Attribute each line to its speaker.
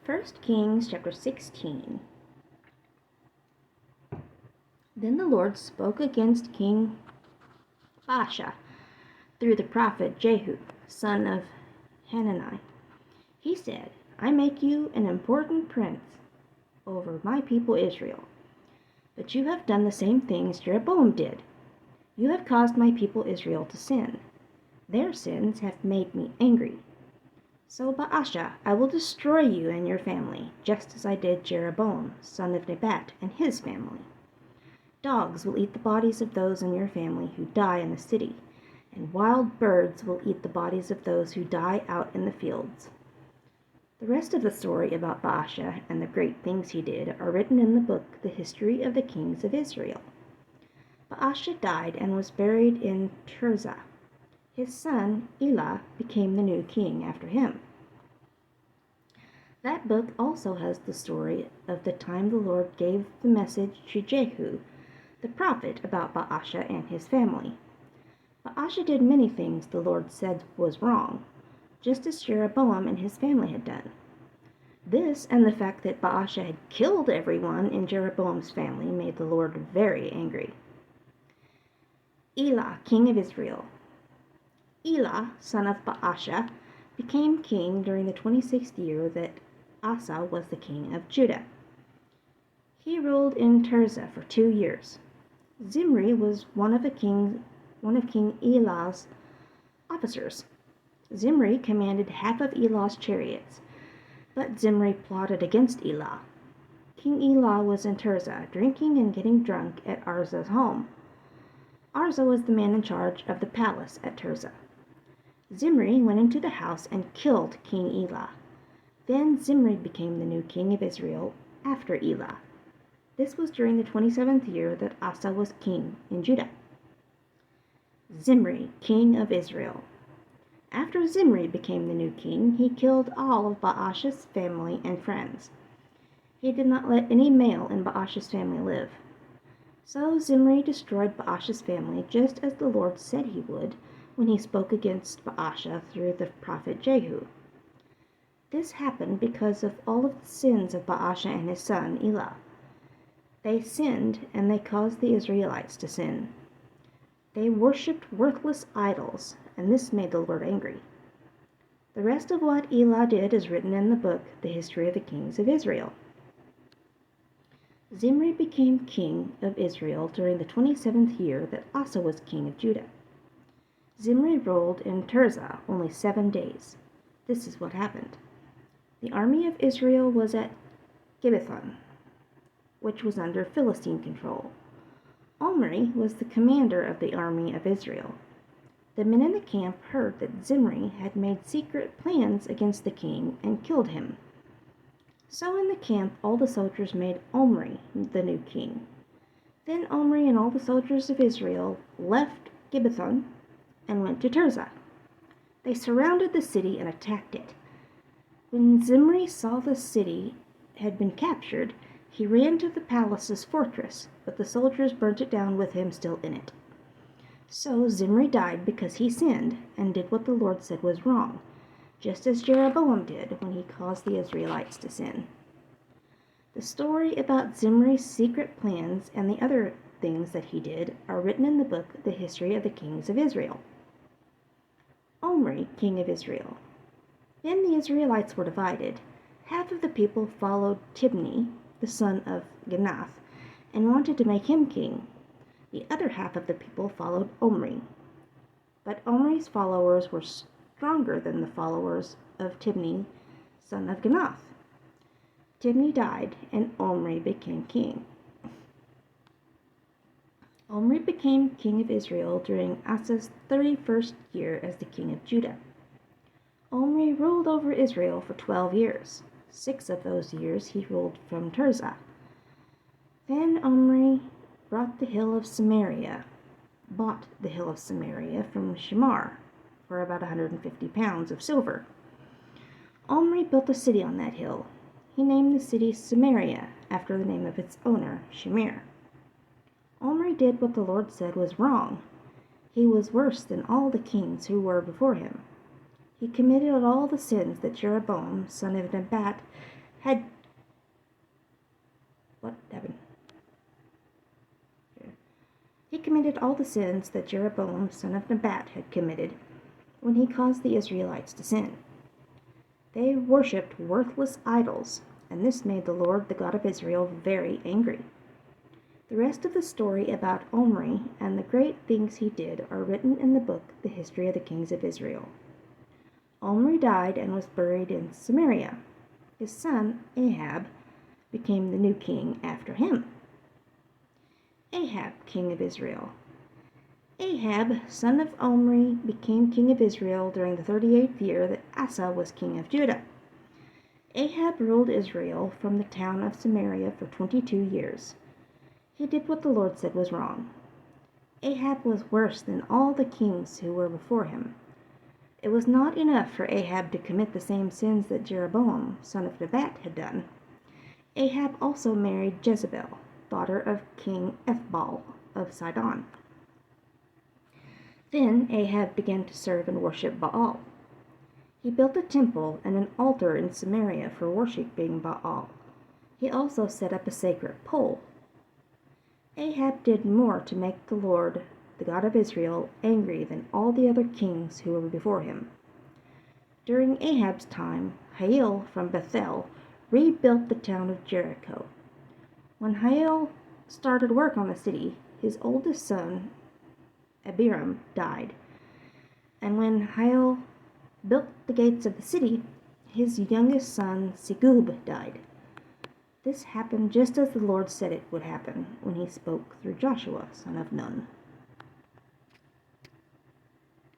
Speaker 1: 1 Kings chapter 16. Then the Lord spoke against King Baasha through the prophet Jehu, son of Hanani. He said, I make you an important prince over my people Israel. But you have done the same things Jeroboam did. You have caused my people Israel to sin. Their sins have made me angry. So Baasha, I will destroy you and your family, just as I did Jeroboam, son of Nebat, and his family. Dogs will eat the bodies of those in your family who die in the city, and wild birds will eat the bodies of those who die out in the fields. The rest of the story about Baasha and the great things he did are written in the book, The History of the Kings of Israel. Baasha died and was buried in Tirzah. His son, Elah, became the new king after him. That book also has the story of the time the Lord gave the message to Jehu, the prophet, about Baasha and his family. Baasha did many things the Lord said was wrong, just as Jeroboam and his family had done. This and the fact that Baasha had killed everyone in Jeroboam's family made the Lord very angry. Elah, king of Israel. Elah, son of Baasha, became king during the 26th year that Asa was the king of Judah. He ruled in Tirzah for 2 years. Zimri was one of King Elah's officers. Zimri commanded half of Elah's chariots, but Zimri plotted against Elah. King Elah was in Tirzah, drinking and getting drunk at Arza's home. Arza was the man in charge of the palace at Tirzah. Zimri went into the house and killed King Elah. Then Zimri became the new king of Israel after Elah. This was during the 27th year that Asa was king in Judah. Zimri, king of Israel. After Zimri became the new king, he killed all of Baasha's family and friends. He did not let any male in Baasha's family live. So Zimri destroyed Baasha's family just as the Lord said he would when he spoke against Baasha through the prophet Jehu. This happened because of all of the sins of Baasha and his son Elah. They sinned, and they caused the Israelites to sin. They worshipped worthless idols, and this made the Lord angry. The rest of what Elah did is written in the book, The History of the Kings of Israel. Zimri became king of Israel during the 27th year that Asa was king of Judah. Zimri ruled in Tirzah only 7 days. This is what happened. The army of Israel was at Gibbethon, which was under Philistine control. Omri was the commander of the army of Israel. The men in the camp heard that Zimri had made secret plans against the king and killed him. So in the camp all the soldiers made Omri the new king. Then Omri and all the soldiers of Israel left Gibbethon and went to Tirzah. They surrounded the city and attacked it. When Zimri saw the city had been captured, he ran to the palace's fortress, but the soldiers burnt it down with him still in it. So Zimri died because he sinned and did what the Lord said was wrong, just as Jeroboam did when he caused the Israelites to sin. The story about Zimri's secret plans and the other things that he did are written in the book, The History of the Kings of Israel. Omri, king of Israel. Then the Israelites were divided. Half of the people followed Tibni, the son of Ginath, and wanted to make him king. The other half of the people followed Omri. But Omri's followers were stronger than the followers of Tibni, son of Ginath. Tibni died, and Omri became king. Omri became king of Israel during Asa's 31st year as the king of Judah. Omri ruled over Israel for 12 years. 6 of those years he ruled from Tirzah. Then Omri bought the hill of Samaria from Shemar for about 150 pounds of silver. Omri built a city on that hill. He named the city Samaria after the name of its owner, Shemer. Omri did what the Lord said was wrong. He was worse than all the kings who were before him. He committed all the sins that Jeroboam, son of Nebat, had what happened? He committed all the sins that Jeroboam, son of Nebat, had committed when he caused the Israelites to sin. They worshipped worthless idols, and this made the Lord, the God of Israel, very angry. The rest of the story about Omri and the great things he did are written in the book, The History of the Kings of Israel. Omri died and was buried in Samaria. His son, Ahab, became the new king after him. Ahab, king of Israel. Ahab, son of Omri, became king of Israel during the 38th year that Asa was king of Judah. Ahab ruled Israel from the town of Samaria for 22 years. He did what the Lord said was wrong. Ahab was worse than all the kings who were before him. It was not enough for Ahab to commit the same sins that Jeroboam, son of Nebat, had done. Ahab also married Jezebel, daughter of King Ethbaal of Sidon. Then Ahab began to serve and worship Baal. He built a temple and an altar in Samaria for worshiping Baal. He also set up a sacred pole. Ahab did more to make the Lord, the God of Israel, angry than all the other kings who were before him. During Ahab's time, Hiel from Bethel rebuilt the town of Jericho. When Hiel started work on the city, his oldest son, Abiram, died. And when Hiel built the gates of the city, his youngest son, Segub, died. This happened just as the Lord said it would happen when he spoke through Joshua, son of Nun.